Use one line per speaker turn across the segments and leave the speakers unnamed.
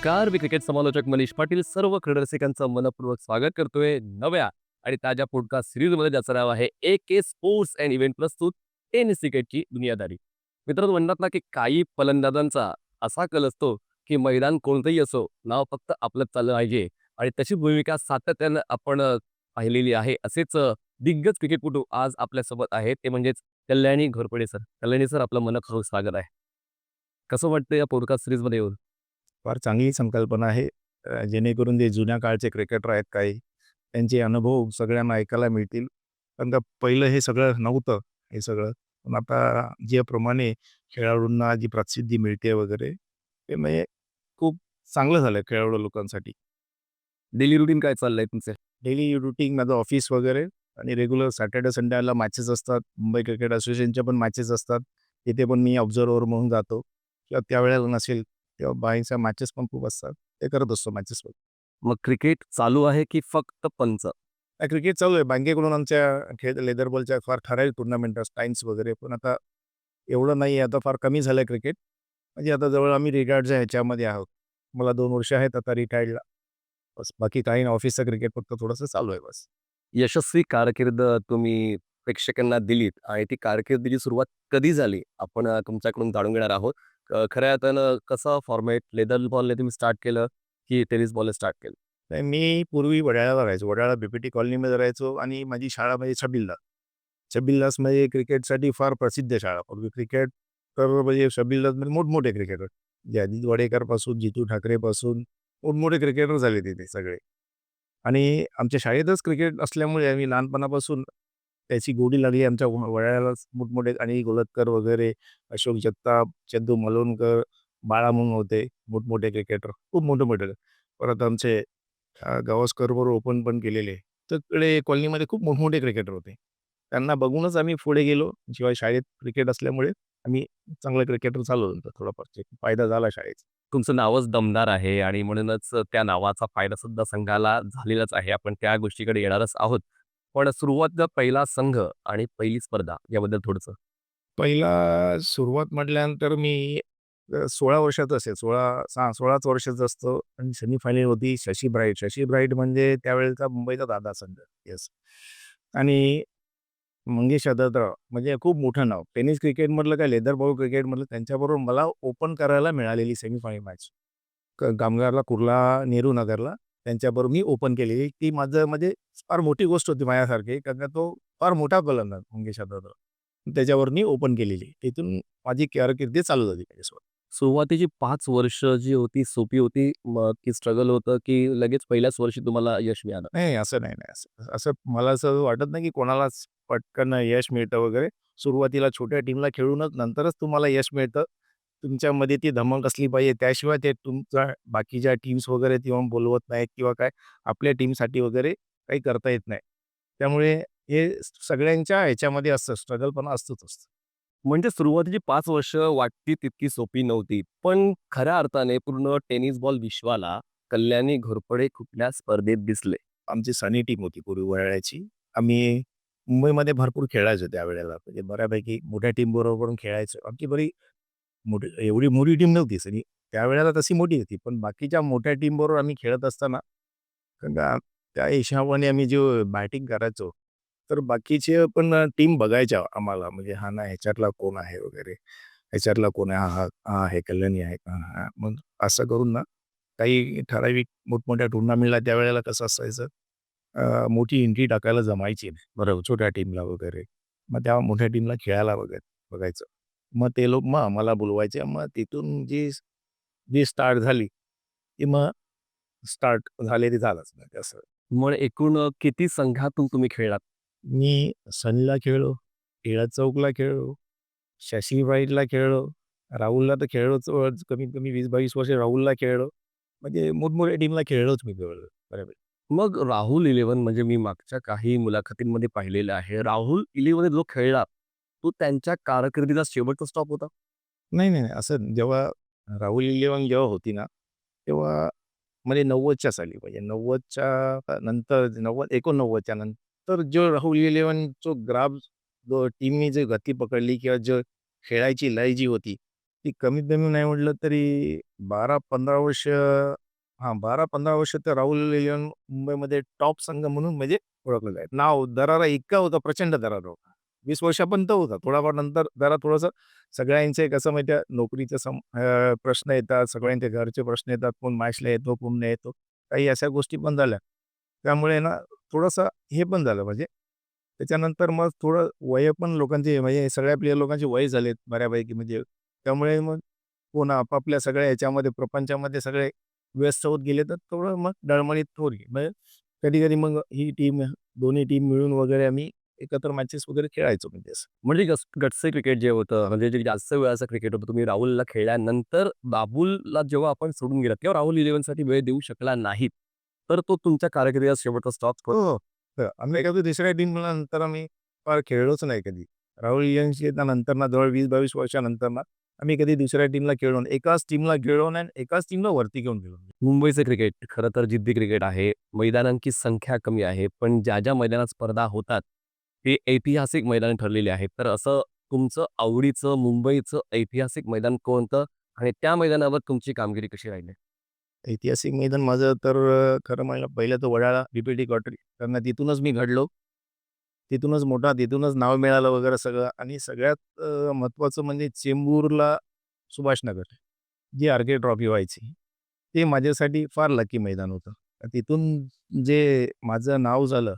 नमस्कार, मी क्रिकेट समालोचक मनीष पाटील सर्व क्रीडा रसिकांचं मनपूर्वक स्वागत करतोय नव्या आणि ताज्या पॉडकास्ट सिरीजमध्ये, ज्याचं नाव आहे AK स्पोर्ट्स अँड इव्हेंट प्रस्तुत टेनिस क्रिकेटची दुनियादारी. मित्रांनो, म्हणतात ना की काही फलंदाजांचा असा कल असतो की मैदान कोणतंही असो, नाव फक्त आपलंच चाललं पाहिजे आणि तशी भूमिका सातत्यानं आपण पाहिलेली आहे. असेच दिग्गज क्रिकेटपटू आज आपल्यासोबत आहेत, ते म्हणजेच कल्याणी घोरपडे सर. कल्याणी सर, आपलं मनपूर्वक स्वागत आहे. कसं वाटतं या पॉडकास्ट सिरीजमध्ये येऊन?
फार चांगली संकल्पना आहे. जेणेकरून जे जुन्या काळचे क्रिकेटर आहेत काही, त्यांचे अनुभव सगळ्यांना ऐकायला मिळतील. कारण का पहिलं हे सगळं नव्हतं, हे सगळं. पण आता ज्याप्रमाणे खेळाडूंना जी प्रसिद्धी मिळते वगैरे, ते म्हणजे खूप चांगलं झालं खेळाडू लोकांसाठी.
डेली रुटीन काय चाललंय तुमचं?
डेली रुटीन माझं ऑफिस वगैरे आणि रेग्युलर सॅटर्डे संडेला मॅचेस असतात. मुंबई क्रिकेट असोसिएशनच्या पण मॅचेस असतात. तिथे पण मी ऑब्झर्व्हर म्हणून जातो किंवा त्यावेळेला नसेल तेव्हा बाहेरच्या मॅचेस पण खूप असतात. ते करत असतो मॅचेस.
मग क्रिकेट चालू आहे की फक्त पंच?
क्रिकेट चालू आहे. बँकेकडून आमच्या खेळ लेदर बॉलच्या फार ठराविक टुर्नामेंट टाइम्स वगैरे, पण आता एवढं नाही आहे. आता फार कमी झालं आहे क्रिकेट. म्हणजे आता जवळ आम्ही रिटायर्डच्या ह्याच्यामध्ये आहोत. मला 2 वर्ष आहेत आता रिटायर्डला. बस बाकी काही नाही. ऑफिसचं क्रिकेट फक्त थोडंसं चालू आहे बस.
यशस्वी कारकीर्द तुम्ही प्रेक्षकांना दिलीत आणि ती कारकिर्दीची सुरुवात कधी झाली? आपण तुमच्याकडून जाणून घेणार आहोत. खऱ्या अर्थानं कसं फॉर्मॅट लेदर बॉलने तुम्ही स्टार्ट केलं की टेनिस बॉलने स्टार्ट केलं?
तर मी पूर्वी वडाळ्याला राहायचो. वडाळा बीपीटी कॉलनीमध्ये राहायचो आणि माझी शाळा म्हणजे छबिलदास. छबिलदास म्हणजे क्रिकेटसाठी फार प्रसिद्ध शाळा. पूर्वी क्रिकेट तर म्हणजे छबिलदासमध्ये मोठमोठे क्रिकेटर, जे अजित वाडेकरपासून, जितू ठाकरेपासून मोठमोठे क्रिकेटर झाले तिथे सगळे. आणि आमच्या शाळेतच क्रिकेट असल्यामुळे आम्ही लहानपणापासून त्याची गोडी लागली आमच्या वडाळ्यालाच. मोठमोठे अनिल गोलतकर वगैरे, अशोक जगताप, चंदू मलोनकर, बाळा म्हणून होते मोठमोठे क्रिकेटर, खूप मोठे-मोठे. परत आमचे गावस्करबरोबर ओपन पण केलेले. तर तिकडे कॉलनीमध्ये खूप मोठमोठे क्रिकेटर होते. त्यांना बघूनच आम्ही पुढे गेलो. शिवाय शाळेत क्रिकेट असल्यामुळे आम्ही चांगलं क्रिकेटर झालो होतो थोडाफार. फायदा झाला शाळेचा.
तुमचं नावच दमदार आहे आणि म्हणूनच त्या नावाचा फायदा सुद्धा संघाला झालेलाच आहे. आपण त्या गोष्टीकडे येणारच आहोत. पण सुरुवातीचा पहिला संघ आणि पहिली स्पर्धा याबद्दल थोडंसं?
पहिला सुरुवात म्हटल्यानंतर मी 16 वर्षाचा असेल. 16च वर्षाचा असतो आणि सेमीफायनल होती शशी ब्राईट. शशी ब्राईट म्हणजे त्यावेळेचा मुंबईचा दादा संघ. येस. आणि मंगेश आदतराव म्हणजे खूप मोठं नाव. टेनिस क्रिकेटमधलं काय लेदर बॉल क्रिकेटमधलं त्यांच्याबरोबर मला ओपन करायला मिळालेली सेमीफायनल मॅच. कामगारला कुर्ला नेहरू नगरला त्यांच्याबरोबर मी ओपन केलेली. ती माझं म्हणजे फार मोठी गोष्ट होती माझ्यासारखी, कारण का तो फार मोठा फलंदाज मंगेश आदतराव. त्याच्यावर मी ओपन केलेली. तिथून माझी कारकीर्द चालू झाली त्याच्यासोबत.
सुरुवातीची 5 वर्ष जी होती सोपी होती, मग की स्ट्रगल होतं, की लगेच पहिल्याच वर्षी तुम्हाला यश मिळालं?
नाही, असं नाही, नाही. असं असं मला असं वाटत नाही, की कोणालाच पटकन यश मिळतं वगैरे. सुरुवातीला छोट्या टीमला खेळूनच नंतरच तुम्हाला यश मिळतं. तुमच्यामध्ये ती धमक असली पाहिजे. त्याशिवाय ते तुमच्या बाकीच्या टीम्स वगैरे तेव्हा बोलवत नाहीत किंवा काय आपल्या टीमसाठी वगैरे काही करता येत नाही. त्यामुळे हे सगळ्यांच्या ह्याच्यामध्ये असतं, स्ट्रगल पण असतंच असतं.
म्हणजे सुरुवातीची 5 वर्ष वाटती तितकी सोपी नव्हती. पण खऱ्या अर्थाने पूर्ण टेनिस बॉल विश्वाला कल्याणी घोरपडे कुठल्या स्पर्धेत दिसले?
आमची सनी टीम होती पूर्वी वडाळ्याची. आम्ही मुंबईमध्ये भरपूर खेळायचो त्यावेळेला. म्हणजे बऱ्यापैकी मोठ्या टीमबरोबर पण खेळायचो. आमची बरी मोठी एवढी मोठी टीम नव्हती सगळी. त्यावेळेला तशी मोठी होती. पण बाकीच्या मोठ्या टीमबरोबर आम्ही खेळत असताना कारण का त्या हिशोबाने आम्ही जे बॅटिंग करायचो, तर बाकीचे पण टीम बघायच्या आम्हाला. म्हणजे हा ना ह्याच्यातला कोण आहे वगैरे. ह्याच्यातला कोण आहे? हा हा आहे, कल्याणी आहे का? हां. मग असं करून ना काही ठराविक मोठमोठ्या टुर्नामेंटला त्यावेळेला कसं असायचं, मोठी एंट्री टाकायला जमायची नाही. बरोबर, छोट्या टीमला वगैरे. मग त्या मोठ्या टीमला खेळायला बघायचं. मग ते लोक मग आम्हाला बोलवायचे. मग तिथून जी जी स्टार्ट झाली, की मग स्टार्ट झाले ते झालंच नाही असं.
मग एकूण किती संघातून तुम्ही खेळलात?
मी सनीला खेळलो, टिळक चौकला खेळलो, शशी वाईटला खेळलो, राहुलला तर खेळलोच. कमीत कमी 20-22 वर्ष राहुलला खेळलो. म्हणजे मोठमोठ्या टीमला खेळलोच मी बऱ्यापैकी.
मग राहुल 11 म्हणजे मी मागच्या काही मुलाखतींमध्ये पाहिलेलं आहे. राहुल 11 जो खेळला, तो त्यांच्या कारकिर्दीचा शेवटचा स्टॉप होता?
नाही, नाही, नाही. असं जेव्हा राहुल इलेव्हन जेव्हा होती ना, तेव्हा म्हणजे 90च्या साली म्हणजे 90च्या नंतर 89च्या नंतर जो राहुल इलेव्हनचा ग्राफ जो टीमनी जी गती पकडली किंवा जो खेळायची लय जी होती, ती कमीत कमी नाही म्हटलं तरी 12-15 वर्ष 12-15 वर्ष तर राहुल इलेव्हन मुंबईमध्ये टॉप संघ म्हणून म्हणजे ओळखलं जायचं. नाव दरारा इतका होता, प्रचंड दरारा होता. 20 वर्षापर्यंत होता. थोडाफार नंतर जरा थोडंसं सगळ्यांचे कसं माहिती आहे नोकरीचे प्रश्न येतात, सगळ्यांचे घरचे प्रश्न येतात. कोण मॅचला येतो, कोण नाही येतो. काही अशा गोष्टी पण झाल्या. त्यामुळे ना थोडंसं हे पण झालं म्हणजे त्याच्यानंतर मग थोडं वय पण लोकांचे म्हणजे सगळ्या प्लेयर लोकांचे वय झालेत बऱ्यापैकी म्हणजे त्यामुळे मग कोण आपापल्या सगळ्या ह्याच्यामध्ये प्रपंचामध्ये सगळे व्यस्त होत गेले तर थोडं मग डळमळीत थोडी म्हणजे कधी-कधी मग ही टीम, दोन्ही टीम मिळून वगैरे आम्ही एकत्र मॅचेस वगैरे खेळायचो म्हणजे असं.
म्हणजे गटसे क्रिकेट जे होतं, म्हणजे जे जास्त वेळाचं क्रिकेट होतं, तुम्ही राहुलला खेळल्यानंतर बाबुलला जेव्हा आपण सोडून गेलात किंवा राहुल इलेव्हनसाठी वेळ देऊ शकला नाहीत, तर तो तुमच्या कारकिर्दीचा शेवटचा स्टॉप
हो, हो. तर आम्ही कधी दुसऱ्या टीमला नंतर आम्ही फार खेळलोच नाही कधी. राहुल इलियन्सची नंतर ना जवळ 20-22 वर्षानंतर ना आम्ही कधी दुसऱ्या टीमला खेळलो नाही. एकाच टीमला खेळलो नाही आणि एकाच टीमला वरती घेऊन गेलो नाही.
मुंबईचं क्रिकेट खरं तर जिद्दी क्रिकेट आहे. मैदानांची संख्या कमी आहे. पण ज्या मैदानात स्पर्धा होतात, ते ऐतिहासिक मैदान ठरलेली आहेत. तर असं तुमचं आवडीचं मुंबईचं ऐतिहासिक मैदान कोणतं? आणि त्या मैदानावर तुमची कामगिरी कशी राहिली?
ऐतिहासिक मैदान माझं तर खरं म्हटलं पहिलं तर वडाळा बीपीटी क्वार्टरी कारण तिथूनच मी घडलो. तिथूनच मोठा, तिथूनच नाव मिळालं वगैरे सगळं आणि सगळ्यात महत्त्वाचं म्हणजे चेंबूरला सुभाषनगर, जी आर-के ट्रॉफी व्हायची. ते माझ्यासाठी फार लकी मैदान होतं. तिथून जे माझं नाव झालं,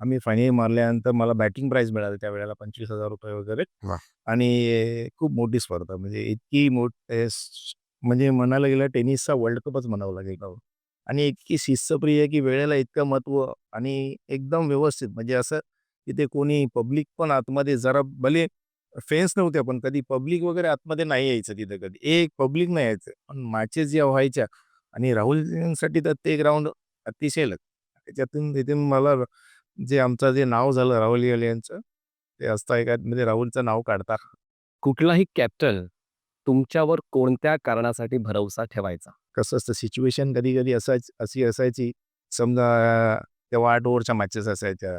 आम्ही फायनल मारल्यानंतर मला बॅटिंग प्राइज मिळाली त्यावेळेला ₹25,000 वगैरे
वाह!
आणि खूप मोठी स्पर्धा म्हणजे इतकी म्हणजे म्हणायला गेलं टेनिसचा वर्ल्ड कपच म्हणावं लागेल हो. आणि इतकी शिस्तप्रिय की वेळेला इतकं महत्त्व आणि एकदम व्यवस्थित म्हणजे असं तिथे कोणी पब्लिक पण आतमध्ये जरा भले फेन्स नव्हत्या, पण कधी पब्लिक वगैरे आतमध्ये नाही यायचं तिथं कधी. एक पब्लिक नाही यायचं. पण मॅचेस ज्या व्हायच्या आणि राहुलसाठी तर ते ग्राउंड अतिशय त्याच्यातून तिथून मला जे आमचं जे नाव झालं राहुल यांचं, ते असता एका म्हणजे राहुलचं नाव काढता.
कुठलाही कॅप्टन तुमच्यावर कोणत्या कारणासाठी भरवसा ठेवायचा?
कसं असतं सिच्युएशन कधी-कधी अशी असायची, समजा तेव्हा 8 ओव्हरच्या मॅचेस असायच्या.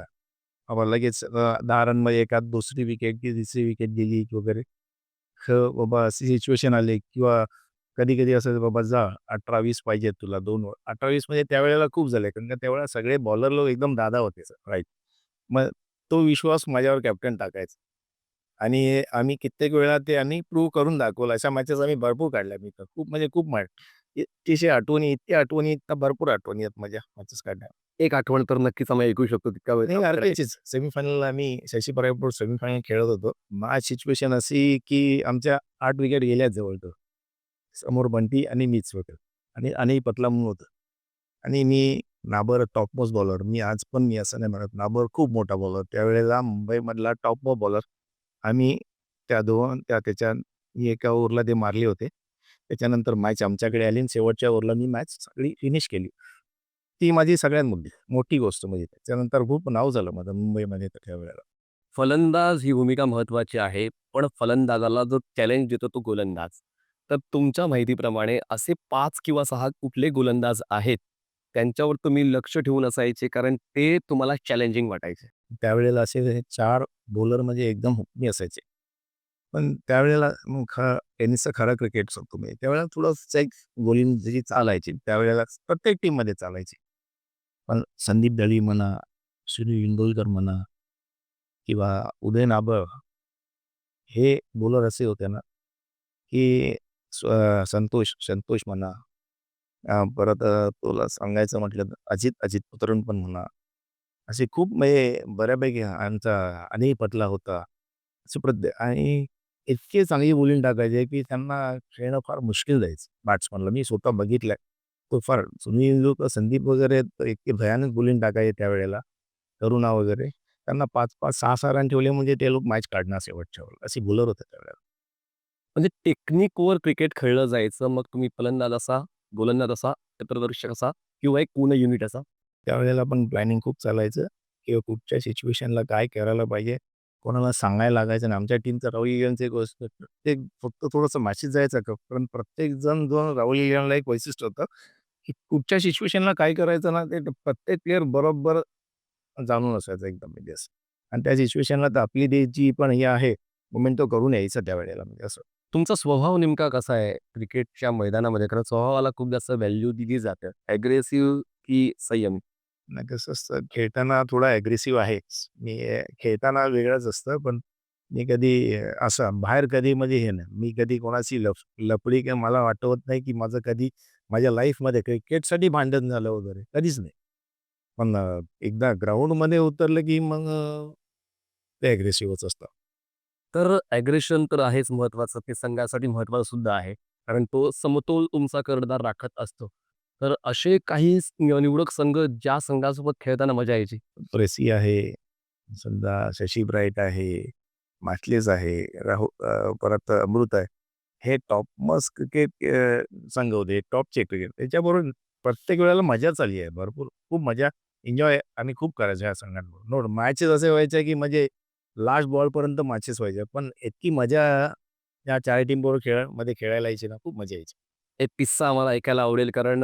बाबा लगेच 10 रनमध्ये एखाद दुसरी विकेट की तिसरी विकेट गेली वगैरे. बाबा अशी सिच्युएशन आली किंवा कधी-कधी असं बाबा जा 18-20 पाहिजेत तुला 2 ओव्हर. 18-20 म्हणजे त्यावेळेला खूप झाले कारण का त्यावेळेला सगळे बॉलर लोक एकदम दादा होते राईट. मग तो विश्वास माझ्यावर कॅप्टन टाकायचा. आणि आम्ही कित्येक वेळा ते आम्ही प्रूव्ह करून दाखवलं. अशा मॅचेस आम्ही भरपूर काढल्या मी तर. खूप म्हणजे खूप मॅच. अतिशय आठवणी, इतक्या आठवणी, इतक्या भरपूर आठवणी आहेत माझ्या मॅचेस काढल्या.
एक आठवण तर नक्कीच आम्ही ऐकू शकतो तितका वेळ
नाही आर-केचीच सेमीफायनलला आम्ही शशी परागपूर सेमीफायनल खेळत होतो. मॅच सिच्युएशन अशी की आमच्या 8 विकेट गेल्या जवळ-जवळ. समोर बंटी आणि मीच वगैरे आणि अनिल पटला म्हणून होतं. आणि मी नाबर टॉप मोस्ट बॉलर. आज पण मी असं नाही म्हणत. नाबर खूप मोठा बॉलर. त्यावेळेला मुंबईमधला टॉप मोस्ट बॉलर. आम्ही त्याच्या मी एका ओव्हरला ते मारले होते. त्याच्यानंतर मॅच आमच्याकडे आली आणि शेवटच्या ओव्हरला मी मॅच सगळी फिनिश केली. ती माझी सगळ्यात मोठी गोष्ट म्हणजे त्याच्यानंतर खूप नाव झालं माझं मुंबईमध्ये तर त्यावेळेला.
फलंदाज ही भूमिका महत्त्वाची आहे. पण फलंदाजाला जो चॅलेंज देतो तो गोलंदाज. तर तुमच्या माहितीप्रमाणे असे 5 किंवा 6 कुठले गोलंदाज आहेत, त्यांच्यावर तुम्ही लक्ष ठेवून असायचे कारण ते तुम्हाला चॅलेंजिंग वाटायचे?
त्यावेळेला असे 4 बॉलर म्हणजे एकदम हुकमी असायचे. पण त्यावेळेला मग टेनिसचा खरा क्रिकेट सांगतो मी. त्यावेळेला थोडंसं एक गोलंदाजी चालायची. त्यावेळेला प्रत्येक टीममध्ये चालायची. पण संदीप दळवी म्हणा, सुनील इंदोरकर म्हणा किंवा उदय नाबर हे बॉलर असे होते ना, की संतोष म्हणा, परत तुला सांगायचं म्हटलं तर अजित पतरून पण म्हणा. असे खूप म्हणजे बऱ्यापैकी आमचा अनिल पटला होता. असे आणि इतके चांगली बॉलिंग टाकायचे, की त्यांना खेळणं फार मुश्कील जायचं बॅट्समनला. मी स्वतः बघितलंय. तो फार सुनील इंदुरकर, संदीप वगैरे तर इतके भयानक बॉलिंग टाकायचे त्यावेळेला. करुणा वगैरे. त्यांना 5-5, 6-6 रन ठेवले म्हणजे ते लोक मॅच काढणार शेवटच्या ओव्हरला. असे बॉलर होते त्यावेळेला.
म्हणजे टेक्निकवर क्रिकेट खेळलं जायचं. मग तुम्ही फलंदाज असा, गोलंदाज असा, क्षेत्ररक्षक असा किंवा एक पूर्ण युनिट असा.
त्यावेळेला पण प्लॅनिंग खूप चालायचं, की कुठच्या सिच्युएशनला काय करायला पाहिजे. कोणाला सांगायला लागायचं नाही. आमच्या टीमचा राहुल इलियनचं एक ते फक्त थोडंसं मॅसेज जायचा का, पण प्रत्येकजण जो राहुल इलियनला एक वैशिष्ट्य होतं, की कुठच्या सिच्युएशनला काय करायचं ना, ते प्रत्येक प्लेयर बरोबर जाणून असायचं एकदम म्हणजे असं. आणि त्या सिच्युएशनला तर आपली जी पण हे आहे, मूव्हमेंट तो करून यायचा त्यावेळेला म्हणजे असं.
तुमचा स्वभाव नेमका कसा आहे क्रिकेटच्या मैदानामध्ये? कारण स्वभावाला खूप जास्त व्हॅल्यू दिली जाते. अग्रेसिव्ह की संयमी?
नाही कसं असतं खेळताना थोडा ॲग्रेसिव्ह आहेच. मी खेळताना वेगळंच असतं, पण मी कधी असं बाहेर कधी म्हणजे हे नाही. मी कधी कोणाची लफडी किंवा मला आठवत नाही, की माझं कधी माझ्या लाईफमध्ये क्रिकेटसाठी भांडण झालं वगैरे, कधीच नाही. पण एकदा ग्राउंडमध्ये उतरलं, की मग ते ॲग्रेसिव्हच असतं.
तर अग्रेशन तर आहेच महत्त्वाचं. ते संघासाठी महत्त्वाचं सुद्धा आहे. कारण तो समतोल तुमचा कर्णधार राखत असतो. तर असे काही निवडक संघ ज्या संघासोबत खेळताना मजा यायची?
प्रेसी आहे, समजा शशी ब्राईट आहे, मार्टिनेज आहे, परत अमृत आहे. हे टॉप मस्ट क्रिकेट संघ होते, टॉपचे क्रिकेट. त्याच्याबरोबर प्रत्येक वेळेला मजाच आली आहे. भरपूर खूप मजा, एन्जॉय आम्ही खूप करायचो ह्या संघांबरोबर. नोट मॅचेस असे व्हायचे, की म्हणजे लास्ट बॉलपर्यंत मॅचेस व्हायच्या. पण इतकी मजा या 4 टीमबरोबर खेळायला यायची ना, खूप मजा यायची.
एक किस्सा आम्हाला ऐकायला आवडेल कारण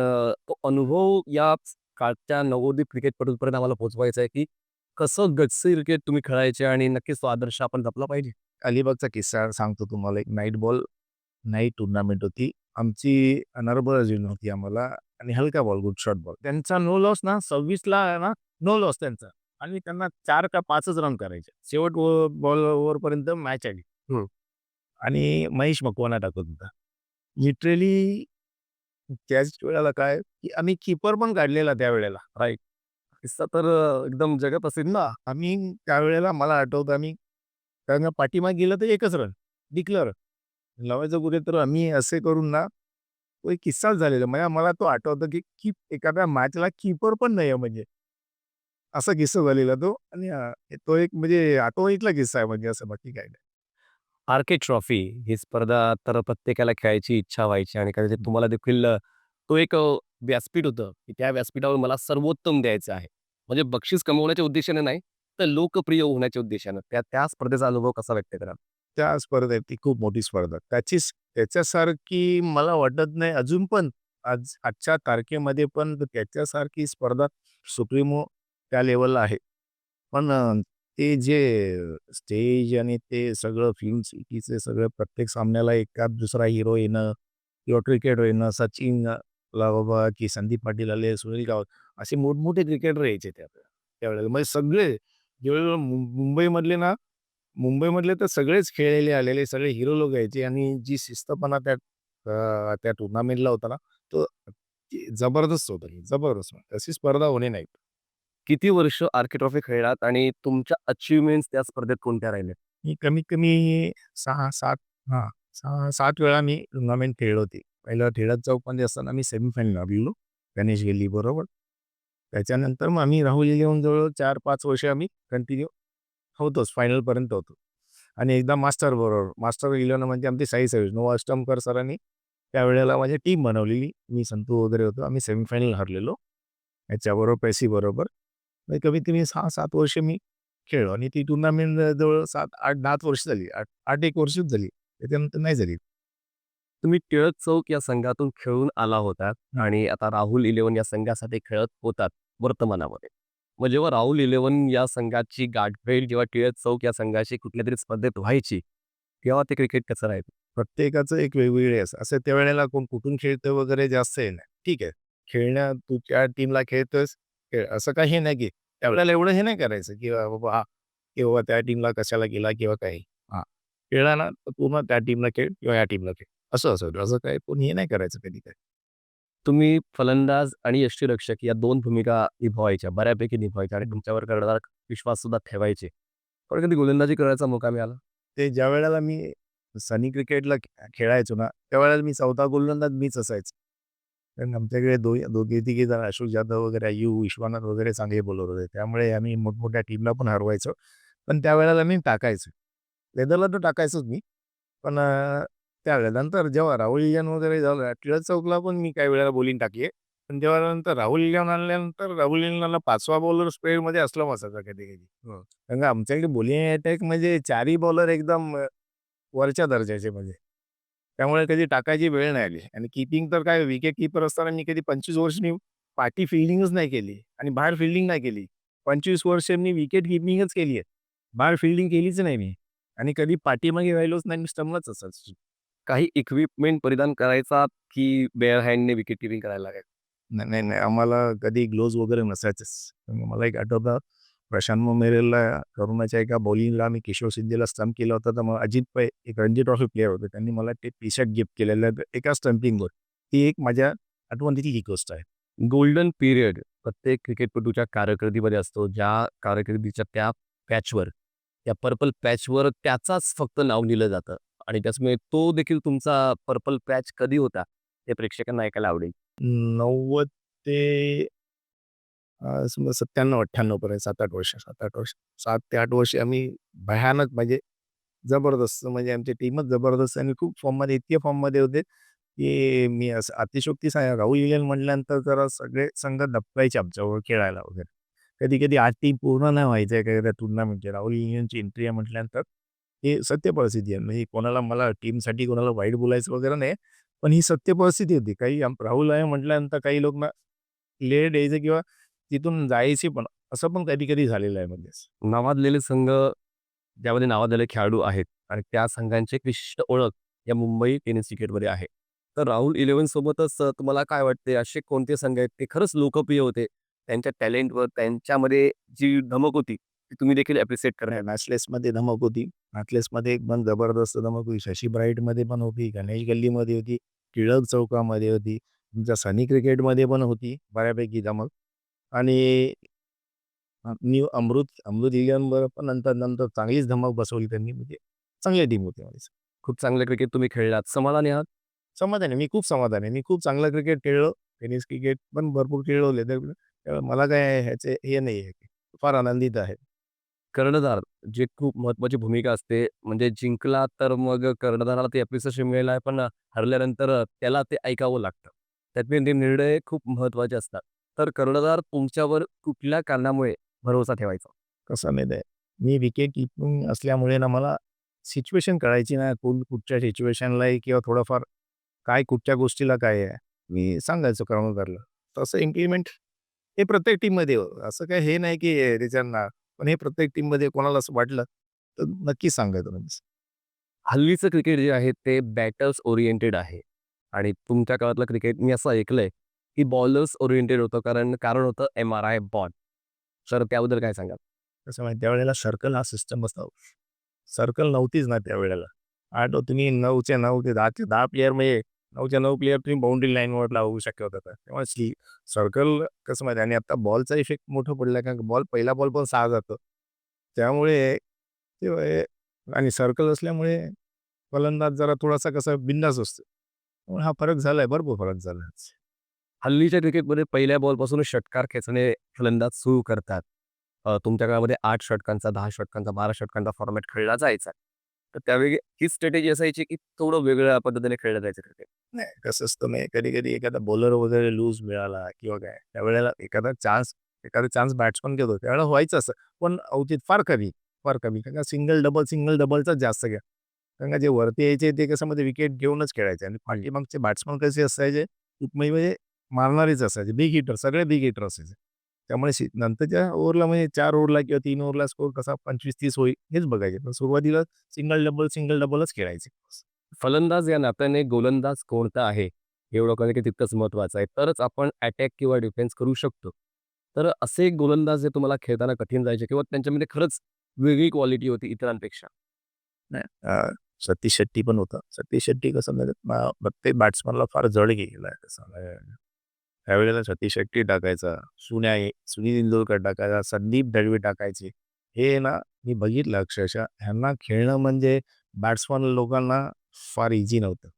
तो अनुभव या काळच्या नवोदित क्रिकेटपटूंपर्यंत आम्हाला पोहोचवायचा आहे, की कसं गटसी क्रिकेट तुम्ही खेळायचे आणि नक्कीच तो आदर्श आपण जपला पाहिजे.
अलिबागचा किस्सा सांगतो तुम्हाला. एक नाईट टूर्नामेंट होती. आमची नर्बराजीन होती आम्हाला आणि हलका बॉल, गुड शॉट बॉल. त्यांचा नो लॉस ना 26ला आहे ना, नो लॉस त्यांचा आणि त्यांना 4 का 5च रन करायचे. शेवट बॉल ओव्हरपर्यंत मॅच आली.
हं.
आणि महेश मकवाना टाकत होता. लिटरली त्याच वेळेला काय, की आम्ही कीपर पण काढलेला त्यावेळेला.
राइट. किस्सा तर एकदम जगप्रसिद्ध ना.
आम्ही त्यावेळेला मला आठवतं आम्ही कारण पाठीमागे गेलं तर एकच रन डिक्लेअर. लावायचं कुठे तर आम्ही असे करून ना, तो एक किस्साच झालेला. मला मला तो आठवतो, की की एखाद्या मॅचला कीपर पण नाही आहे म्हणजे. असा किस्सा झालेला तो आणि तो एक म्हणजे आठवणीतला किस्सा आहे म्हणजे असं बाकी काही नाही.
आर-के ट्रॉफी ही स्पर्धा तर प्रत्येकाला खेळायची इच्छा व्हायची आणि कदाचित तुम्हाला देखील तो एक व्यासपीठ होतं, की त्या व्यासपीठावर मला सर्वोत्तम द्यायचं आहे. म्हणजे बक्षीस कमवण्याच्या उद्देशाने नाही, तर लोकप्रिय होण्याच्या उद्देशानं. त्या त्या स्पर्धेचा अनुभव कसा व्यक्त कराल?
त्या स्पर्धेत ती खूप मोठी स्पर्धा. त्याच्यासारखी मला वाटत नाही अजून पण आजच्या तारखेमध्ये पण त्याच्यासारखी स्पर्धा सुप्रीमो त्या लेव्हलला आहे. पण ते जे स्टेज आणि ते सगळं फिल्म सिटीचे सगळं प्रत्येक सामन्याला एखाद दुसरा हिरो येणं किंवा क्रिकेट येणं, सचिन ला बाबा की संदीप पाटील आले, सुनील गावत असे मोठमोठे क्रिकेटर यायचे त्यावेळेला. म्हणजे सगळे ज्यावेळेला मुंबईमधले ना मुंबईमधले तर सगळेच खेळलेले आलेले सगळे हिरो लोक यायचे आणि जी शिस्तपणा त्या टुर्नामेंटला होता ना, तो जबरदस्त होता. जबरदस्त. तशी स्पर्धा होणे नाही.
किती वर्ष आर-के ट्रॉफी खेळलात आणि तुमच्या अचीव्हमेंट्स त्या स्पर्धेत कोणत्या राहिल्या?
मी कमीत कमी 6-7 हां, 6-7 वेळा मी टुर्नामेंट खेळलो होती. पहिलं टिळक चौकमध्ये असताना मी सेमीफायनलला गेलो गणेश गेली बरोबर. त्याच्यानंतर मग आम्ही राहुल येऊन जवळ 4-5 वर्ष आम्ही कंटिन्यू होतोच फायनलपर्यंत होतो. आणि एकदा मास्टर 11 म्हणजे आमचे साई सर्व्हिस नोआ अष्टमकर सरांनी त्यावेळेला माझी टीम बनवलेली. मी संतू वगैरे होतो. आम्ही सेमीफायनल हरलेलो. याच्याबरोबर पेसीबरोबर. म्हणजे कमीत कमी 6-7 वर्ष मी खेळलो आणि ती टुर्नामेंट जवळ 7, 8, 10 वर्ष झाली. 8 एक वर्षच झाली. त्याच्यानंतर नाही झाली.
तुम्ही टिळक चौक या संघातून खेळून आला होतात
हं.
आणि आता राहुल 11 या संघासाठी खेळत होतात वर्तमानामध्ये. मग जेव्हा राहुल 11 या संघाची गाठभेट जेव्हा टिळक चौक या संघाशी कुठल्यातरी स्पर्धेत व्हायची, तेव्हा ते क्रिकेट कसं राहायचं?
प्रत्येकाचं एक वेगवेगळे असं त्यावेळेला कोण कुठून खेळतं वगैरे जास्त हे नाही. ठीक आहे. तू त्या टीमला खेळतोयस, खेळ. असं काही नाही की त्यावेळेला एवढं हे नाही करायचं की बाबा हा किंवा त्या टीमला कशाला गेला किंवा काही. हां. खेळला ना तर पूर्ण त्या टीमला खेळ किंवा या टीमला खेळ. असं असायचं. असं काही कोणी हे नाही करायचं कधी काही.
तुम्ही फलंदाज आणि यष्टीरक्षक या 2 भूमिका निभवायच्या, बऱ्यापैकी निभवायच्या आणि तुमच्यावर कर्णधार विश्वाससुद्धा ठेवायचे. पण कधी गोलंदाजी करायचा मौका मिळाला?
ते ज्यावेळेला मी सनी क्रिकेटला खेळायचो ना, त्यावेळेला मी 4था गोलंदाज मीच असायचो. कारण आमच्याकडे दोघे-तिघे जण अशोक जाधव वगैरे, विश्वनाथ वगैरे चांगले बॉलर होते. त्यामुळे आम्ही मोठमोठ्या टीमला पण हरवायचो. पण त्यावेळेला मी टाकायचो. लेदरला तर टाकायचोच मी. पण त्यावेळेला नंतर जेव्हा राहुल इलियान वगैरे झालं, टिळक चौकला पण मी काही वेळेला बॉलिंग टाकली आहे. पण तेव्हा नंतर राहुल इलियान आणल्यानंतर राहुल इलियानला 5वा बॉलर स्पेडमध्ये असला असायचा कधी-कधी. कारण का आमच्याकडे बॉलिंग अटॅक म्हणजे 4ही बॉलर एकदम वरच्या दर्जाचे म्हणजे. त्यामुळे कधी टाकायची वेळ नाही आली आणि कीपिंग तर काय विकेट कीपर असताना मी कधी 25 वर्ष मी पाठी फिल्डिंगच नाही केली आणि बाहेर फिल्डिंग नाही केली. 25 वर्ष मी विकेट कीपिंगच केली आहे. बाहेर फिल्डिंग केलीच नाही मी आणि कधी पाठीमागे राहिलोच नाही, मी स्टंपलाच असायचो.
काही इक्विपमेंट परिधान करायचा की बेअर हँडने विकेट किपिंग करायला लागायचं?
नाही, नाही, नाही. आम्हाला कधी ग्लोव्ज वगैरे नसायचेच. मला एक आठवतं प्रशांत मोमेरेला करुणाच्या एका बॉलिंगला आम्ही किशोर सिद्धीला स्टंप केलं होतं, तर मग अजित पै एक रणजी ट्रॉफी प्लेयर होते. त्यांनी मला ते टी-शर्ट गिफ्ट केलेलं आहे एका स्टंपिंगवर. ती एक माझ्या आठवणीतली गोष्ट आहे.
गोल्डन पिरियड प्रत्येक क्रिकेटपटूच्या कारकिर्दीमध्ये असतो. ज्या कारकिर्दीच्या त्या पॅचवर, त्या पर्पल पॅचवर त्याचाच फक्त नाव लिहिलं जातं आणि त्याच्यामुळे तो देखील तुमचा पर्पल पॅच कधी होता, हे प्रेक्षकांना ऐकायला आवडेल.
90 ते समजा 97-98 पर्यंत 7-8 वर्ष, 7-8 वर्ष. 7 ते 8 वर्ष आम्ही भयानक म्हणजे जबरदस्त म्हणजे आमची टीमच जबरदस्त आणि खूप फॉर्ममध्ये इतके फॉर्ममध्ये होते, की मी असं अतिशयोक्ती सांगा राहुल इलेन म्हटल्यानंतर जरा सगळे संघ दबकायचे आमच्याबरोबर खेळायला वगैरे. कधी-कधी 8 टीम पूर्ण नाही व्हायच्या एखाद्या टुर्नामेंटची. राहुल इलेनची एंट्री आहे म्हटल्यानंतर हे सत्य परिस्थिती आहे. म्हणजे कोणाला मला टीमसाठी कोणाला वाईट बोलायचं वगैरे नाही. पण ही सत्य परिस्थिती होती. काही राहुल आहे म्हटल्यानंतर काही लोक ना लेट यायचे किंवा तिथून जायचे पण. असं पण कधी-कधी झालेलं आहे म्हणजे.
नावाजलेले संघ, ज्यामध्ये नावाजलेले खेळाडू आहेत आणि त्या संघांची एक विशिष्ट ओळख या मुंबई टेनिस क्रिकेटमध्ये आहे. तर राहुल 11 सोबतच तुम्हाला काय वाटते, असे कोणते संघ आहेत ते खरंच लोकप्रिय होते? त्यांच्या टॅलेंटवर, त्यांच्यामध्ये जी धमक होती, ती तुम्ही देखील ॲप्रिशिएट करणार?
मॅचलेसमध्ये धमक होती. मॅचलेसमध्ये एकदम जबरदस्त धमक होती. शशी ब्राईटमध्ये पण होती, गणेश गल्लीमध्ये होती, टिळक चौकामध्ये होती, तुमच्या सनी क्रिकेटमध्ये पण होती बऱ्यापैकी धमक आणि न्यू अमृत इलियनवर पण नंतर चांगलीच धमक बसवली त्यांनी. म्हणजे चांगली टीम होती माझी.
खूप चांगलं क्रिकेट तुम्ही खेळलात. समाधानी आहात?
समाधानी आहे. मी खूप समाधानी आहे. मी खूप चांगलं क्रिकेट खेळलो. टेनिस क्रिकेट पण भरपूर खेळलो. मला काय ह्याचे हे नाही आहे. फार आनंदित आहे.
कर्णधार, जे खूप महत्त्वाची भूमिका असते. म्हणजे जिंकला तर मग कर्णधाराला ते अप्रिसिएशन मिळेल आहे, पण हरल्यानंतर त्याला ते ऐकावं लागतं. त्यातले ते निर्णय खूप महत्त्वाचे असतात. तर कर्णधार तुमच्यावर कुठल्या कारणामुळे भरोसा ठेवायचा?
कसं माहीत आहे, मी विकेट कीपिंग असल्यामुळे ना मला सिच्युएशन कळायची नाही. कोण कुठच्या सिच्युएशनला आहे किंवा थोडंफार काय कुठच्या गोष्टीला काय आहे, मी सांगायचो कर्णधारला. तसं इम्प्लिमेंट हे प्रत्येक टीममध्ये असं काही हे नाही की त्याच्यांना पण हे प्रत्येक टीममध्ये कोणाला असं वाटलं, तर नक्कीच सांगायचो मी.
हल्लीचं क्रिकेट जे आहे ते बॅटर्स ओरिएंटेड आहे आणि तुमच्या काळातलं क्रिकेट मी असं ऐकलंय, की बॉलर्स ओरिएंटेड होतं कारण होतं एम-आर-आय बॉल. तर त्याबद्दल काय सांगाल?
कसं माहिती त्यावेळेला सर्कल हा सिस्टम असतो. सर्कल नव्हतीच ना त्यावेळेला. आठव तुम्ही 9च्या 9 ते 10च्या 10 प्लेयर म्हणजे 9च्या 9 प्लेयर तुम्ही बाउंडरी लाईनवर लावू शकत होता. तेव्हा सर्कल कसं माहिती आणि आता बॉलचा इफेक्ट मोठा पडला कारण पहिला बॉल पण 6 जातो. त्यामुळे ते आणि सर्कल असल्यामुळे फलंदाज जरा थोडासा कसा बिंदास असतो. त्यामुळे हा फरक झालाय, भरपूर फरक झाला.
हल्लीच्या क्रिकेटमध्ये पहिल्या बॉलपासूनच षटकार खेचणे फलंदाज सुरू करतात. तुमच्या काळामध्ये 8 षटकांचा, 10 षटकांचा, 12 षटकांचा फॉर्मॅट खेळला जायचा. तर त्यावेळी ही स्ट्रॅटेजी असायची, की थोडं वेगळ्या पद्धतीने खेळलं जायचं क्रिकेट.
नाही, कसं असतं नाही कधी-कधी एखादा बॉलर वगैरे लूज मिळाला किंवा काय, त्यावेळेला एखादा चान्स बॅट्समन घेतो, त्यावेळेला व्हायचं असं. पण अवचित फार कमी, फार कमी. कारण का सिंगल डबलचाच जास्त घ्या. कारण का जे वरती यायचे ते कसं म्हणजे विकेट घेऊनच खेळायचे आणि पाठीमागचे बॅट्समन कसे असायचे, म्हणजे मारणारेच असायचे. बिग हिटर, सगळे बिग हिटर असायचे. त्यामुळे नंतरच्या ओव्हरला म्हणजे 4 ओव्हरला किंवा 3 ओव्हरला स्कोर कसा 25-30 होईल हेच बघायचे. पण सुरुवातीला सिंगल डबलच खेळायचे.
फलंदाज या नात्याने गोलंदाज कोणता आहे, हे ओळखणं तितकंच महत्त्वाचं आहे. तरच आपण अटॅक किंवा डिफेन्स करू शकतो. तर असे गोलंदाज जे तुम्हाला खेळताना कठीण जायचे किंवा त्यांच्यामध्ये खरंच वेगळी क्वालिटी होती इतरांपेक्षा?
नाही सतीश शेट्टी पण होता. सतीश शेट्टी कसं म्हणजे प्रत्येक बॅट्समनला फार जड गेलेला आहे तसा. त्यावेळेला सतीश शेट्टी टाकायचा, सुनील इंदुरकर टाकायचा, संदीप दळवी टाकायचे. हे ना मी बघितलं अक्षरशः ह्यांना खेळणं म्हणजे बॅट्समन लोकांना फार इझी नव्हतं.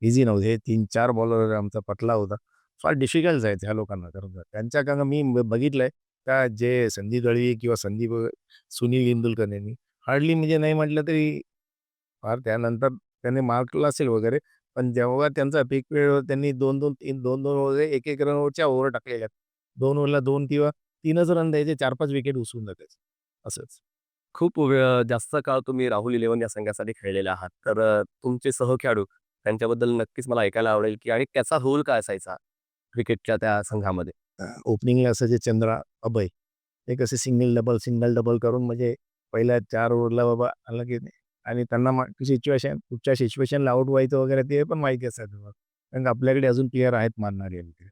इझी नव्हतं. हे 3-4 बॉलर आमचा पटला होता. फार डिफिकल्ट जायचं ह्या लोकांना खरं तर. त्यांच्या कारण मी बघितलंय का जे संदीप दळवी किंवा सुनील इंदुरकर यांनी हार्डली म्हणजे नाही म्हटलं तरी फार त्यानंतर त्याने मार्कला असेल वगैरे. पण जेव्हा त्यांचा पीक वेळ त्यांनी 2-2, 3 2-2 वगैरे 1-1 रनवरच्या ओव्हर टाकलेल्या आहेत. 2 ओव्हरला 2 किंवा 3च रन द्यायचे, 4-5 विकेट उचलून जातायचे. असंच.
खूप वेळ जास्त काळ तुम्ही राहुल 11 या संघासाठी खेळलेले आहात. तर तुमचे सहखेळाडू त्यांच्याबद्दल नक्कीच मला ऐकायला आवडेल, की आणि त्याचा रोल काय असायचा क्रिकेटच्या त्या संघामध्ये?
ओपनिंगला असायचे चंद्रा, अभय. ते कसे सिंगल डबल करून म्हणजे पहिल्या 4 ओव्हरला बाबा आला की नाही आणि त्यांना सिच्युएशन कुठच्या सिच्युएशनला आउट व्हायचं वगैरे ते पण माहिती असायचं मग. कारण का आपल्याकडे अजून प्लेयर आहेत मानणारे वगैरे.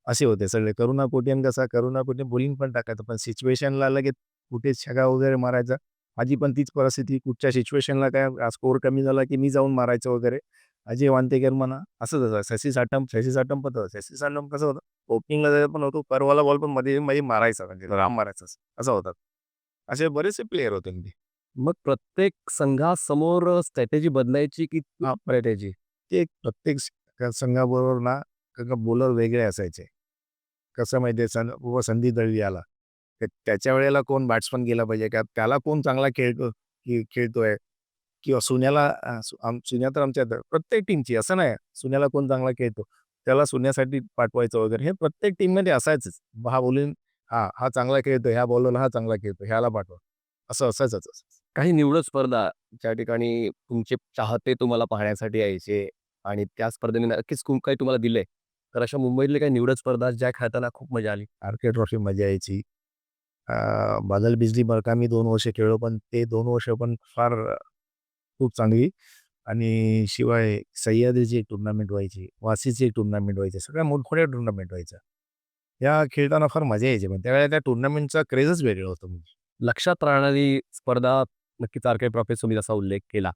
असे होते सगळे. करुणा कसा करुणा बॉलिंग पण टाकायचं, पण सिच्युएशनला लगेच कुठे छगा वगैरे मारायचा. माझी पण तीच परिस्थिती. कुठच्या सिच्युएशनला काय स्कोर कमी झाला, की मी जाऊन मारायचं वगैरे. अजय वांतेकर म्हणा, असंच होतं. शशी साटम पण होतं. शशी साटम कसं होतं, ओपनिंगला जायला पण होतो, परवाला बॉल पण मध्ये मध्ये मारायचा, म्हणजे राम मारायचा असा होता. असे बरेचसे प्लेयर होते ते.
मग प्रत्येक संघासमोर स्ट्रॅटेजी बदलायची की
स्ट्रॅटेजी. ते प्रत्येक संघाबरोबर ना बॉलर वेगळे असायचे. कसं माहिती आहे, बाबा संधी दळवी आला. त्याच्या वेळेला कोण बॅट्समन गेला पाहिजे का, त्याला कोण चांगला खेळतोय किंवा सुन्याला सुन्या तर आमच्या प्रत्येक टीमची असं नाही, सुन्याला कोण चांगला खेळतो, त्याला सुन्यासाठी पाठवायचं वगैरे, हे प्रत्येक टीममध्ये असायचंच. हा बोलून हा चांगला खेळतो, ह्या बॉलरला हा चांगला खेळतो, ह्याला पाठवा, असं असायचंच.
काही निवडक स्पर्धा ज्या ठिकाणी तुमचे चाहते तुम्हाला पाहण्यासाठी यायचे आणि त्या स्पर्धेने नक्कीच खूप काही तुम्हाला दिलंय. तर अशा मुंबईतल्या काही निवडक स्पर्धा ज्या खेळताना खूप मजा आली?
आर.के. ट्रॉफी मजा यायची. बादल बिजली बरका मी 2 वर्ष खेळलो, पण ते 2 वर्ष पण फार खूप चांगली. आणि शिवाय सह्याद्रीची एक टुर्नामेंट व्हायची, वाशीची एक टुर्नामेंट व्हायची, सगळ्या मोठमोठ्या टुर्नामेंट व्हायच्या. या खेळताना फार मजा यायची, पण त्यावेळेला त्या टुर्नामेंटचा क्रेजच वेगळं होतं म्हणजे.
लक्षात राहणारी स्पर्धा नक्कीच आर.के. ट्रॉफीचा तुम्ही जसा उल्लेख केला.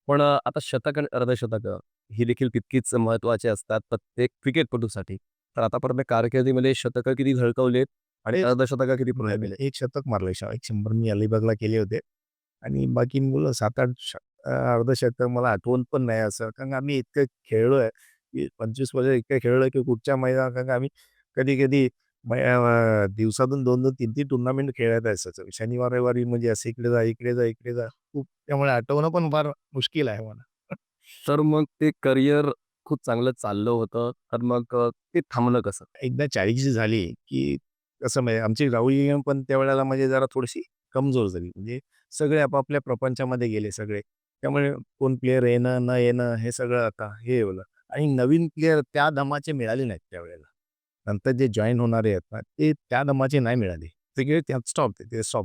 पण आता शतक आणि अर्धशतकं ही देखील तितकीच महत्त्वाची असतात प्रत्येक क्रिकेटपटूसाठी. तर आतापर्यंत कारकिर्दीमध्ये शतकं किती झळकवलीत आणि अर्धशतकं किती पूर्ण केले?
एक शतक मारलं, एक 100 मी अलिबागला केले होते. आणि बाकी मुलं 7-8 अर्धशतक मला आठवण पण नाही असं. कारण आम्ही इतकं खेळलोय, की 25 वर्ष इतकं खेळलोय, की कुठच्या मैदानात, कारण का आम्ही कधी-कधी दिवसातून 2-2, 3-3 टुर्नामेंट खेळत असायचो. शनिवार, रविवारी म्हणजे असं इकडे जा, इकडे जा, इकडे जा. खूप त्यामुळे आठवणं पण फार मुश्किल आहे मला.
तर मग ते करिअर खूप चांगलं चाललं होतं. तर मग ते थांबलं कसं?
एकदा 40ची झाली, की कसं म्हणजे आमची राहुल गेम पण त्यावेळेला म्हणजे जरा थोडीशी कमजोर झाली. म्हणजे सगळे आपापल्या प्रपंचामध्ये गेले सगळे. त्यामुळे कोण प्लेयर येणं, न येणं हे सगळं आता हे होलं. आणि नवीन प्लेयर त्या दमाचे मिळाले नाहीत त्यावेळेला. नंतर जे जॉइन होणारे आहेत ना, ते त्या दमाचे नाही मिळाले. सगळे त्यात स्टॉप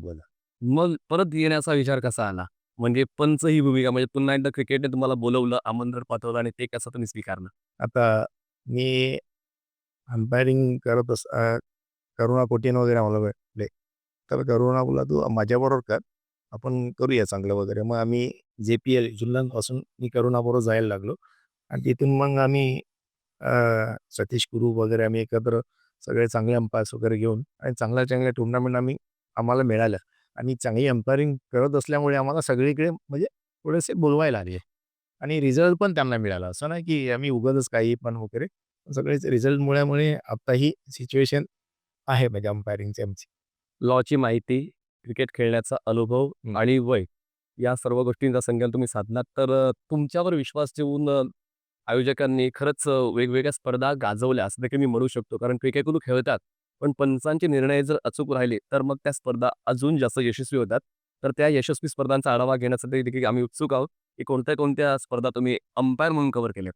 झालं.
मग परत येण्याचा विचार कसा आला? म्हणजे पंच ही भूमिका म्हणजे पुन्हा एकदा क्रिकेटने तुम्हाला बोलावलं, आमंत्रण पाठवलं आणि ते कसं तुम्ही स्वीकारलं?
आता मी अंपायरिंग करुणा कोटिन वगैरे आम्हाला भेटले. तर करुणा बोलला, "तू माझ्याबरोबर कर, आपण करूया चांगलं वगैरे." मग आम्ही JPL जुन्नरपासून मी करुणाबरोबर जायला लागलो. आणि तिथून मग आम्ही सतीश कुरूप वगैरे आम्ही एकत्र सगळे चांगले अंपायर्स वगैरे घेऊन आणि चांगल्या टुर्नामेंट आम्हाला मिळाल्या. आणि चांगली अंपायरिंग करत असल्यामुळे आम्हाला सगळीकडे म्हणजे थोडेसे बोलवायला लागले. आणि रिझल्ट पण त्यांना मिळाला. असं नाही की आम्ही उगाचच काही पण वगैरे, सगळेच रिझल्ट मुळे आता ही सिच्युएशन आहे म्हणजे अंपायरिंगची आमची.
लॉची माहिती, क्रिकेट खेळण्याचा अनुभव आणि वय या सर्व गोष्टींचा संकलन तुम्ही साधलात तर तुमच्यावर विश्वास ठेवून आयोजकांनी खरंच वेगवेगळ्या स्पर्धा गाजवल्या असं देखील मी म्हणू शकतो. कारण क्रिकेट खेळतात, पण पंचांचे निर्णय जर अचूक राहिले, तर मग त्या स्पर्धा अजून जास्त यशस्वी होतात. तर त्या यशस्वी स्पर्धांचा आढावा घेण्यासाठी देखील आम्ही उत्सुक आहोत, की कोणत्या-कोणत्या स्पर्धा तुम्ही अंपायर म्हणून कव्हर केल्यात?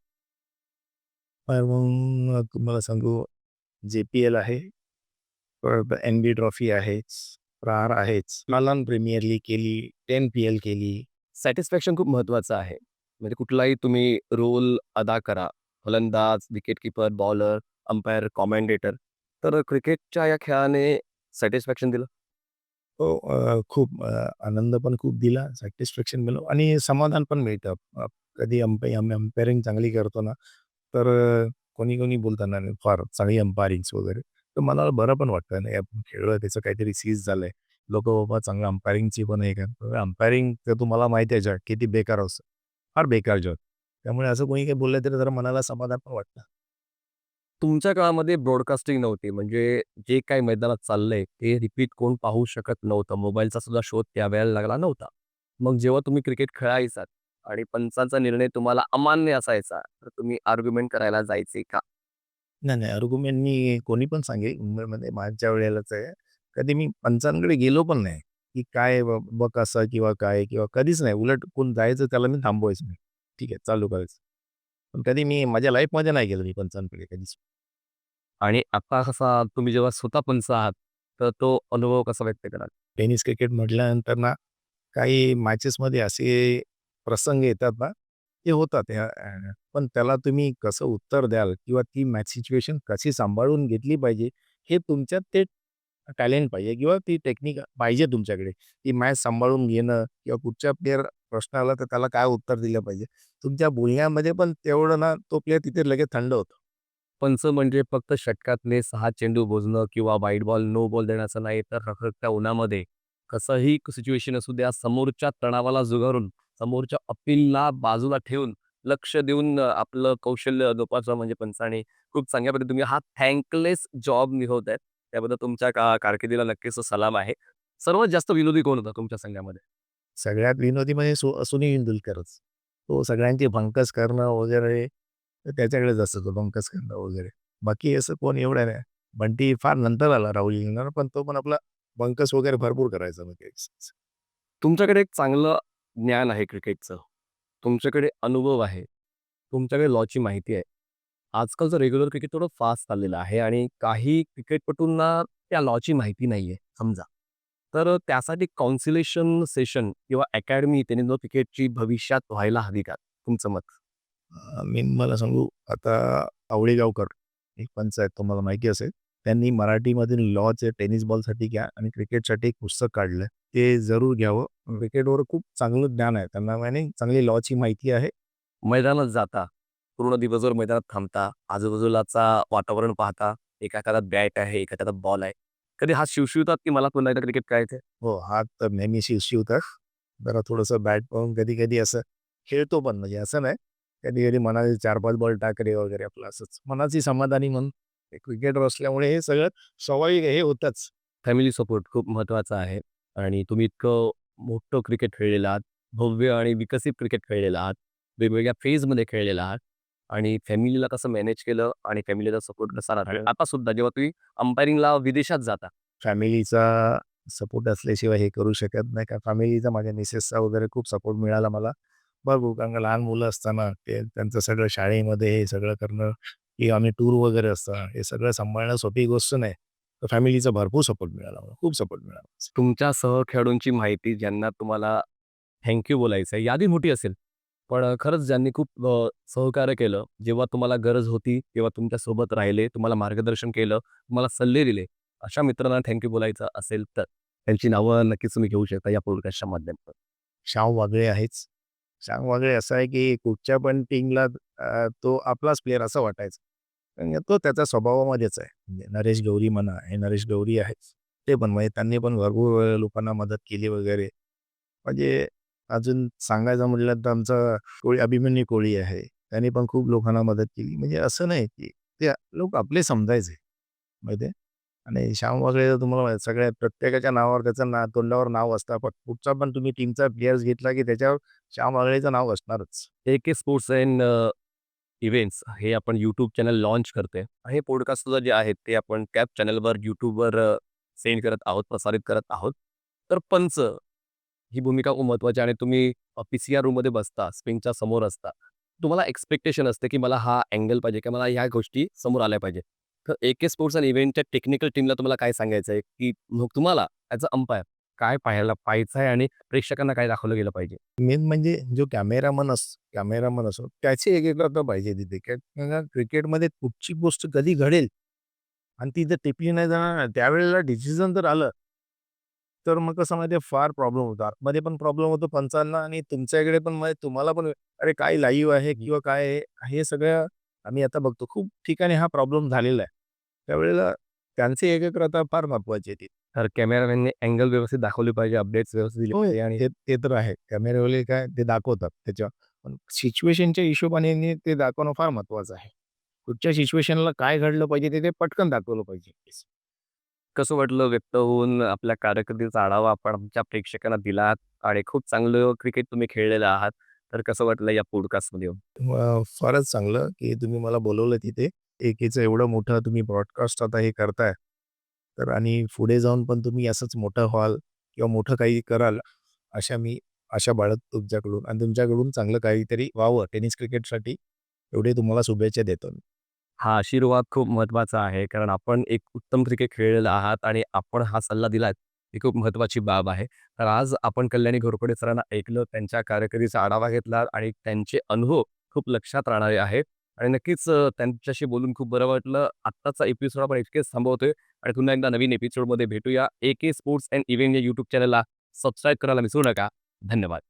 तर मग तुम्हाला सांगू, JPL आहे, परत NB ट्रॉफी आहेच, प्रहार आहेच, नालन प्रीमियर लीग केली, 10 PL केली.
सॅटिस्फॅक्शन खूप महत्त्वाचं आहे. म्हणजे कुठलाही तुम्ही रोल अदा करा, फलंदाज, विकेटकीपर, बॉलर, अंपायर, कॉमेंटेटर. तर क्रिकेटच्या या खेळाने सॅटिस्फॅक्शन दिलं?
हो, खूप आनंद पण खूप दिला, सॅटिस्फॅक्शन मिळालं आणि समाधान पण मिळतं. कधी आम्ही अंपायरिंग चांगली करतो ना, तर कोणी बोलतात ना, फार चांगली अंपायरिंग्स वगैरे, तर मला बरं पण वाटतं. नाही आपण खेळलोय, त्याचं काहीतरी सीज झालंय. लोकं बाबा चांगलं अंपायरिंगची पण हे करतात. अंपायरिंग तर तुम्हाला माहिती आहे जग किती बेकार असतं. फार बेकार जग. त्यामुळे असं कोणी काही बोललं तरी जरा मनाला समाधान पण वाटतं.
तुमच्या काळामध्ये ब्रॉडकास्टिंग नव्हती. म्हणजे जे काही मैदानात चाललंय, ते रिपीट कोण पाहू शकत नव्हतं. मोबाईलचा सुद्धा शोध त्यावेळेला लागला नव्हता. मग जेव्हा तुम्ही क्रिकेट खेळायचात आणि पंचांचा निर्णय तुम्हाला अमान्य असायचा, तर तुम्ही आर्ग्युमेंट करायला जायचे का?
नाही, आर्ग्युमेंट मी कोणी पण सांगेल मुंबईमध्ये माझ्या वेळेलाच आहे. कधी मी पंचांकडे गेलो पण नाही, की काय बघ कसं किंवा काय किंवा कधीच नाही. उलट कोण जायचं त्याला मी थांबवायचो नाही. ठीक आहे, चालू करायचं. पण कधी मी माझ्या लाईफमध्ये नाही गेलो मी पंचांकडे कधीच.
आणि आता कसा तुम्ही जेव्हा स्वतः पंच आहात, तर तो अनुभव कसा व्यक्त कराल?
टेनिस क्रिकेट म्हटल्यानंतर ना, काही मॅचेसमध्ये असे प्रसंग येतात ना, ते होतात पण त्याला तुम्ही कसं उत्तर द्याल किंवा ती मॅच सिच्युएशन कशी सांभाळून घेतली पाहिजे, हे तुमच्यात ते टॅलेंट पाहिजे किंवा ती टेक्निक पाहिजे तुमच्याकडे. ती मॅच सांभाळून घेणं किंवा कुठच्या प्लेयर प्रश्न आला तर त्याला काय उत्तर दिलं पाहिजे. तुमच्या बोलण्यामध्ये पण तेवढं ना, तो प्लेयर तिथे लगेच थंड होतो.
पंच म्हणजे फक्त षटकातले 6 चेंडू बोजणं किंवा व्हाईट बॉल, नो बॉल देण्याचं नाही, तर रखरखत्या उन्हामध्ये कसंही सिच्युएशन असू द्या, समोरच्या तणावाला झुगारून, समोरच्या अपीलला बाजूला ठेवून, लक्ष देऊन आपलं कौशल्य जोपासणं म्हणजे पंचाने खूप चांगल्या पद्धतीने तुम्ही हा थँकलेस जॉब निभवतायत. त्याबद्दल तुमच्या कारकिर्दीला नक्कीच सलाम आहे. सर्वात जास्त विनोदी कोण होता तुमच्या संघामध्ये?
सगळ्यात विनोदी म्हणजे सुनील तेंडुलकरच. तो सगळ्यांची भंकस करणं वगैरे, तर त्याच्याकडेच असतं तो भंकस करणं वगैरे. बाकी असं कोण एवढं नाही. बंटी फार नंतर आला राहुल इल्हार, पण तो पण आपला भंकस वगैरे भरपूर करायचा म्हणजे.
तुमच्याकडे एक चांगलं ज्ञान आहे क्रिकेटचं. तुमच्याकडे अनुभव आहे. तुमच्याकडे लॉची माहिती आहे. आजकालचं रेग्युलर क्रिकेट थोडं फास्ट चाललेलं आहे आणि काही क्रिकेटपटूंना त्या लॉची माहिती नाहीये समजा. तर त्यासाठी काउन्सिलेशन सेशन किंवा अकॅडमी त्यांनी क्रिकेटची भविष्यात व्हायला हवी का? तुमचं मत?
मी मला सांगू आता आवळे गावकर एक पंच आहेत, तुम्हाला माहिती असेल. त्यांनी मराठीमधील लॉचे टेनिस बॉलसाठी घ्या आणि क्रिकेटसाठी एक पुस्तक काढलं. ते जरूर घ्यावं. क्रिकेटवर खूप चांगलं ज्ञान आहे त्यांना आणि चांगली लॉची माहिती आहे.
मैदानात जाता, पूर्ण दिवसभर मैदानात थांबता, आजूबाजूलाचा वातावरण पाहता, एका हातात बॅट आहे, एका हातात बॉल आहे. कधी हात शिवशिवतात की मला पुन्हा एकदा क्रिकेट खेळायचंय?
हो, हात तर नेहमी शिवशिवतात. जरा थोडंसं बॅट पाहून कधी-कधी असं खेळतो पण म्हणजे असं नाही. कधी-कधी मनाचे 4-5 बॉल टाकले वगैरे आपलं असंच. मनाची समाधानी म्हणून क्रिकेटर असल्यामुळे हे सगळं स्वाभाविक आहे, हे होतंच.
फॅमिली सपोर्ट खूप महत्त्वाचा आहे आणि तुम्ही इतकं मोठं क्रिकेट खेळलेलं आहात, भव्य आणि विकसित क्रिकेट खेळलेलं आहात, वेगवेगळ्या फेजमध्ये खेळलेला आहात आणि फॅमिलीला कसं मॅनेज केलं आणि फॅमिलीचा सपोर्ट कसा राहिला. आता सुद्धा जेव्हा तुम्ही अंपायरिंगला विदेशात जाता,
फॅमिलीचा सपोर्ट असल्याशिवाय हे करू शकत नाही. कारण फॅमिलीचा माझ्या मिसेसचा वगैरे खूप सपोर्ट मिळाला मला. बघू कारण का लहान मुलं असताना ते त्यांचं सगळं शाळेमध्ये हे सगळं करणं, की आम्ही टूर वगैरे असतं, हे सगळं सांभाळणं सोपी गोष्ट नाही. तर फॅमिलीचा भरपूर सपोर्ट मिळाला मला, खूप सपोर्ट मिळाला.
तुमच्या सहखेळाडूंची माहिती ज्यांना तुम्हाला थँक यू बोलायचं आहे, यादी मोठी असेल. पण खरंच ज्यांनी खूप सहकार्य केलं, जेव्हा तुम्हाला गरज होती, तेव्हा तुमच्यासोबत राहिले, तुम्हाला मार्गदर्शन केलं, तुम्हाला सल्ले दिले, अशा मित्रांना थँक यू बोलायचं असेल तर त्यांची नावं नक्कीच तुम्ही घेऊ शकता या पॉडकास्टच्या माध्यमातून.
श्याम वागळे आहेच. श्याम वागळे असा आहे, की कुठच्या पण टीमला तो आपलाच प्लेयर असं वाटायचं. कारण तो त्याच्या स्वभावामध्येच आहे. म्हणजे नरेश गौरी म्हणा, हे नरेश गौरी आहेच. ते पण म्हणजे त्यांनी पण भरपूर लोकांना मदत केली वगैरे. म्हणजे अजून सांगायचं म्हटलं तर आमचा अभिमन्यू कोळी आहे. त्याने पण खूप लोकांना मदत केली. म्हणजे असं नाही, की ते लोक आपले समजायचे. माहिती आहे? आणि श्याम वगैरे तुम्हाला सगळ्या प्रत्येकाच्या नावावर त्याचं तोंडावर नाव असतं. पण कुठचा पण तुम्ही टीमचा प्लेयर्स घेतला, की त्याच्यावर श्याम वागळेचं नाव असणारच.
AK स्पोर्ट्स अँड इव्हेंट्स हे आपण YouTube चॅनल लॉन्च करतोय. हे पॉडकास्ट सुद्धा जे आहेत ते आपण कॅप चॅनलवर YouTubeवर सेंड करत आहोत, प्रसारित करत आहोत. तर पंच ही भूमिका खूप महत्त्वाची आहे आणि तुम्ही पी-सी-आर रूममध्ये बसता, स्क्रीनच्या समोर असता. तुम्हाला एक्स्पेक्टेशन असते, की मला हा अँगल पाहिजे किंवा मला ह्या गोष्टी समोर आल्या पाहिजे. तर AK स्पोर्ट्स आणि इव्हेंटच्या टेक्निकल टीमला तुम्हाला काय सांगायचं आहे, की मग तुम्हाला ॲज अ अंपायर काय पाहायला पाहायचं आहे आणि प्रेक्षकांना काय दाखवलं गेलं पाहिजे?
मेन म्हणजे जो कॅमेरामन असो, त्याची एकाग्रता पाहिजे तिथे. क्रिकेटमध्ये कुठची गोष्ट कधी घडेल आणि ती जर टिपली नाही जाणार ना, त्यावेळेला डिसिजन जर आलं, तर मग कसं माहिती आहे फार प्रॉब्लेम होतो. आतमध्ये पण प्रॉब्लेम होतो पंचांना आणि तुमच्याकडे पण म्हणजे तुम्हाला पण अरे काय लाईव्ह आहे किंवा काय आहे, हे सगळं आम्ही आता बघतो. खूप ठिकाणी हा प्रॉब्लेम झालेला आहे. त्यावेळेला त्यांची एकाग्रता फार महत्त्वाची आहे ती.
तर कॅमेरामॅनने अँगल व्यवस्थित दाखवली पाहिजे, अपडेट्स व्यवस्थित दिले
होय.
पाहिजे आणि
ते ते तर आहे. कॅमेरावाले काय ते दाखवतात त्याच्या पण सिच्युएशनच्या हिशोबाने ते दाखवणं फार महत्त्वाचं आहे. कुठच्या सिच्युएशनला काय घडलं पाहिजे ते ते पटकन दाखवलं पाहिजे.
कसं वाटलं व्यक्त होऊन आपल्या कारकिर्दीचा आढावा आपण आमच्या प्रेक्षकांना दिलात आणि खूप चांगलं क्रिकेट तुम्ही खेळलेलं आहात. तर कसं वाटलं या पॉडकास्टमध्ये येऊन?
फारच चांगलं की तुम्ही मला बोलवलं तिथे. एकीचं एवढं मोठं तुम्ही ब्रॉडकास्ट आता हे करताय. तर आणि पुढे जाऊन पण तुम्ही असंच मोठं व्हाल किंवा मोठं काही कराल, मी आशा बाळगतो तुमच्याकडून आणि तुमच्याकडून चांगलं काहीतरी व्हावं टेनिस क्रिकेटसाठी एवढे तुम्हाला शुभेच्छा देतो मी.
हा आशीर्वाद खूप महत्त्वाचा आहे. कारण आपण एक उत्तम क्रिकेट खेळलेला आहात आणि आपण हा सल्ला दिलात, ही खूप महत्त्वाची बाब आहे. तर आज आपण कल्याणी घोरपडे सरांना ऐकलं, त्यांच्या कारकिर्दीचा आढावा घेतला आणि त्यांचे अनुभव खूप लक्षात राहणारे आहेत आणि नक्कीच त्यांच्याशी बोलून खूप बरं वाटलं. आत्ताचा एपिसोड आपण इतकेच थांबवतोय आणि पुन्हा एकदा नवीन एपिसोडमध्ये भेटूया. AK स्पोर्ट्स अँड इव्हेंट या YouTube चॅनलला सबस्क्राईब करायला विसरू नका. धन्यवाद.